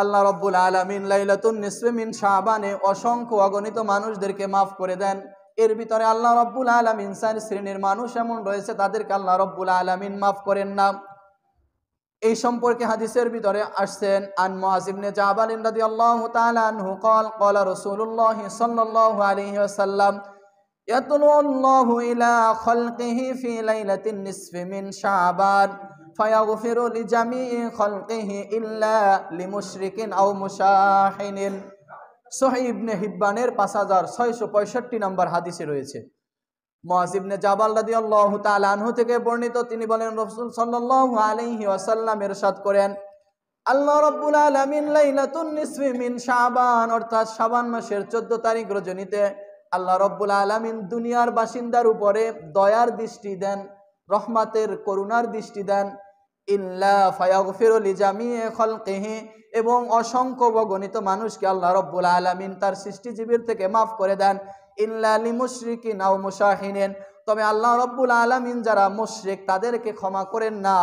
আল্লাহ রব্বুল আলামিন লাইলাতুন নিসফি মিন শাবানে অসংখ্য অগণিত মানুষদেরকে মাফ করে দেন। এর ভিতরে আল্লাহ রব্বুল আলামিন 4 শ্রেণীর মানুষ এমন রয়েছে তাদেরকে আল্লাহ রব্বুল আলামিন মাফ করেন না। এই সম্পর্কে হাদিসের ভিতরে আসছেন আন মুআয ইবনে জাবাল রাদিয়াল্লাহু তাআলা আনহু قال قال رسول الله صلى الله عليه وسلم يطلع الله إلى خلقه في ليلة النصف من شعبان فيغفر لجميع خلقه إلا لمشرك أو مشاحن। সহিহ ইবনে হিব্বানের 5665 নম্বর হাদিসে রয়েছে। মুআয ইবনে জাবাল রাদিয়াল্লাহু তাআলা আনহু থেকে বর্ণিত, তিনি বলেন রাসূল সাল্লাল্লাহু আলাইহি ওয়াসাল্লাম ইরশাদ করেন, আল্লাহ রাব্বুল আলামিন লাইলাতুন নিসফি মিন শাবান অর্থাৎ শাবান মাসের 14 তারিখ রজনীতে আল্লাহ রাব্বুল আলামিন দুনিয়ার বাসিন্দার উপরে দয়ার দৃষ্টি দেন, রহমতের করুণার দৃষ্টি দেন। ইল্লা ফায়াগফিরু লিজামি'i খালকিহি, এবং অসংখ্য অগণিত মানুষকে আল্লাহ রাব্বুল আলামিন তার সৃষ্টিজীবীর থেকে মাফ করে দেন। ইল্লা লিমুশরিকিন আও মুশাহিনিন, তবে আল্লাহ রাব্বুল আলামিন যারা মুশরিক তাদেরকে ক্ষমা করেন না,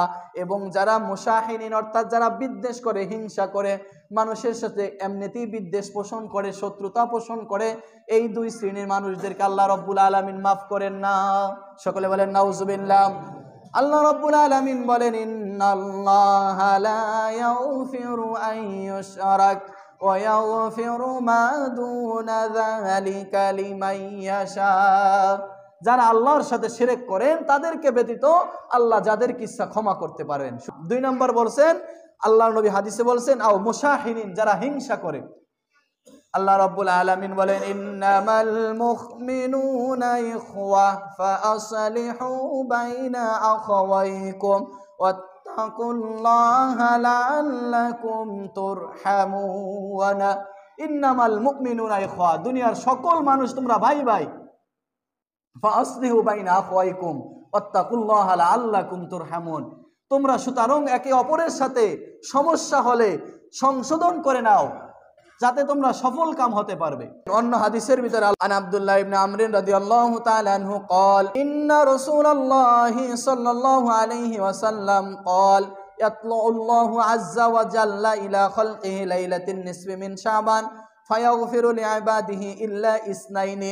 এবং যারা মুশাহিনিন অর্থাৎ যারা বিদ্বেষ করে, হিংসা করে, মানুষের সাথে এমনিতেই বিদ্বেষ পোষণ করে, শত্রুতা পোষণ করে, এই 2 শ্রেণীর মানুষদেরকে আল্লাহ রাব্বুল আলামিন মাফ করেন না। সকলে বলেন নাউজুবিল্লাহ। আল্লাহ রাব্বুল আলামিন বলেন ইন্নাল্লাহা লা ইয়াগফিরু আন ইউশরাক ওয়া ইয়াগফিরু মা দুনা যালিকা লিমান ইয়াশা। যারা আল্লাহর সাথে শিরক করেন তাদেরকে ব্যতীত আল্লাহ যাদেরকে ইচ্ছা ক্ষমা করতে পারেন। 2 নম্বর বলছেন, আল্লাহর নবী হাদিসে বলছেন আও মুশাহিনিন, যারা হিংসা করে। আল্লাহ রাব্বুল আলামিন বলেন ইন্নামাল মুমিনুনা ইখওয়া ফাআসলিহু বাইনা আখাওয়াইকুম ওয়াত্তাকুল্লাহা লাআল্লাকুম তুরহামুন। ইন্নামাল মুমিনুনা ইখওয়া, দুনিয়ার সকল মানুষ তোমরা ভাই ভাই। ফাআসলিহু বাইনা আখাওয়াইকুম ওয়াত্তাকুল্লাহা লাআল্লাকুম তুরহামুন, তোমরা সুতরাং একে অপরের সাথে সমস্যা হলে সংশোধন করে নাও যাতে তোমরা সফল কাম হতে পারবে। অন্য হাদিসের ভিতরে আন আব্দুল্লাহ ইবনে আমর রাদিয়াল্লাহু তাআলা আনহু قال ان رسول الله صلى الله عليه وسلم قال يطلع الله عز وجل الى خلقه ليله النصف من شعبان فيغفر لعباده الا اثنين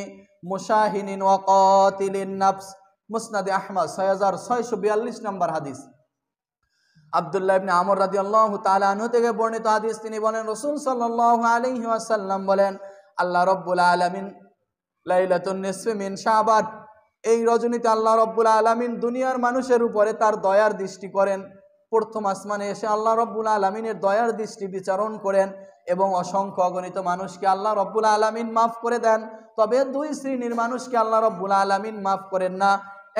مشاهن وقاتل النفس। মুসনাদে আহমদ 6642 নম্বর হাদিস। আব্দুল্লাহ ইবনে আমর রাদিয়াল্লাহু তাআলা আনহু থেকে বর্ণিত হাদিস, তিনি বলেন রাসূল সাল্লাল্লাহু আলাইহি ওয়াসাল্লাম বলেন আল্লাহ রাব্বুল আলামিন লাইলাতুন নিসফি মিন শাবান, এই রজনীতে আল্লাহ রাব্বুল আলামিন দুনিয়ার মানুষের উপরে তার দয়ার দৃষ্টি করেন। প্রথম আসমানে এসে আল্লাহ রাব্বুল আলামিনের দয়ার দৃষ্টি বিচারণ করেন এবং অসংখ্য অগণিত মানুষকে আল্লাহ রাব্বুল আলামিন মাফ করে দেন। তবে 2 শ্রেণীর মানুষকে আল্লাহ রাব্বুল আলামিন মাফ করেন না।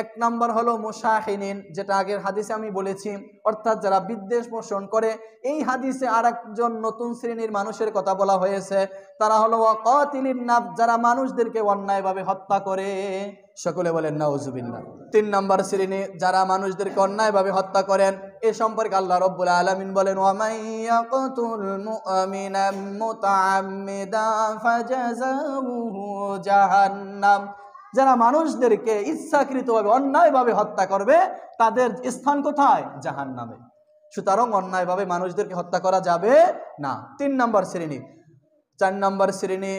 1 নম্বর হলো মুশাহিনিন, যেটা আগের হাদিসে আমি বলেছি, অর্থাৎ যারা বিদ্বেষ পোষণ করে। এই হাদিসে আরেকজন নতুন শ্রেণীর মানুষের কথা বলা হয়েছে, তারা হলো ওয়াকাতিলিন নাফস, যারা মানুষদেরকে অন্যায়ভাবে হত্যা করে। সকলে বলেন নাউজুবিল্লাহ। 3 নম্বর শ্রেণী যারা মানুষদেরকে অন্যায়ভাবে হত্যা করেন, এ সম্পর্কে আল্লাহ রাব্বুল আলামিন বলেন ওয়ামাইয়াকুতুল মুমিনাম মুতাআম্মিদান ফাজাযাউহু জাহান্নাম, যারা মানুষদেরকে ইচ্ছাকৃতভাবে অন্যায়ভাবে হত্যা করবে তাদের স্থান কোথায়? জাহান্নামে। সুতরাং অন্যায়ভাবে মানুষদেরকে হত্যা করা যাবে না। 3 নম্বর শ্রেণী। 4 নম্বর শ্রেণী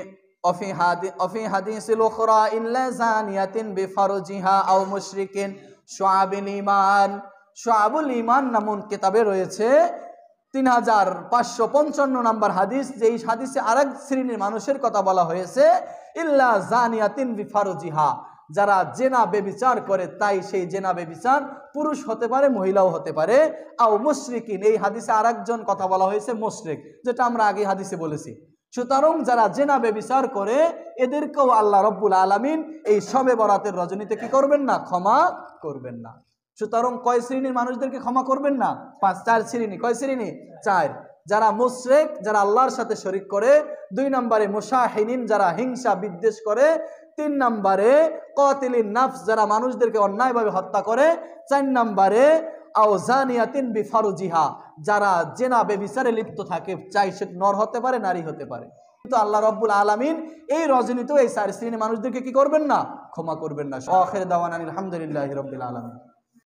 অফি হাদিসিল উখরা ইল্লা জানিয়াতিন বিফারজিহা আও মুশরিকিন শুআবুল ঈমান। শুআবুল ঈমান নামক কিতাবে রয়েছে 3555 নম্বর হাদিস, যেই হাদিসে আরেক শ্রেণীর মানুষের কথা বলা হয়েছে ইল্লা জানিয়াতিন বিফারজিহা, যারা জেনা বেবিচার করে, তাই সেই জেনা বেবিচার পুরুষ হতে পারে, মহিলাও হতে পারে। আও মুশরিকিন, এই হাদিসে আরেকজন কথা বলা হয়েছে মুশরিক, যেটা আমরা আগে হাদিসে বলেছি। সুতরাং যারা জেনা বেবিচার করে এদেরকেও আল্লাহ রাব্বুল আলামিন এই শবে বরাতের রজনীতে কি করবেন না? ক্ষমা করবেন না। সুতরাং কয় শ্রেণীর মানুষদেরকে ক্ষমা করবেন না? 4 শ্রেণী। কয় শ্রেণী? 4। যারা মুশরিক, যারা আল্লাহর সাথে শরীক করে। 2 নম্বরে মুশাহিনিন, যারা হিংসা বিদ্বেষ করে। 3 নম্বরে কাতিলিন নাফস, যারা মানুষদেরকে অন্যায়ভাবে হত্যা করে। 4 নম্বরে আও জানিয়াতিন বিফারজিহা, যারা জেনা বেবিচারে লিপ্ত থাকে, চাই সে নর হতে পারে, নারী হতে পারে। কিন্তু আল্লাহ রাব্বুল আলামিন এই রজনীতে এই 4 শ্রেণীর মানুষদেরকে কি করবেন না? ক্ষমা করবেন না। আখির দাওয়ানা আলহামদুলিল্লাহি রাব্বিল আলামিন।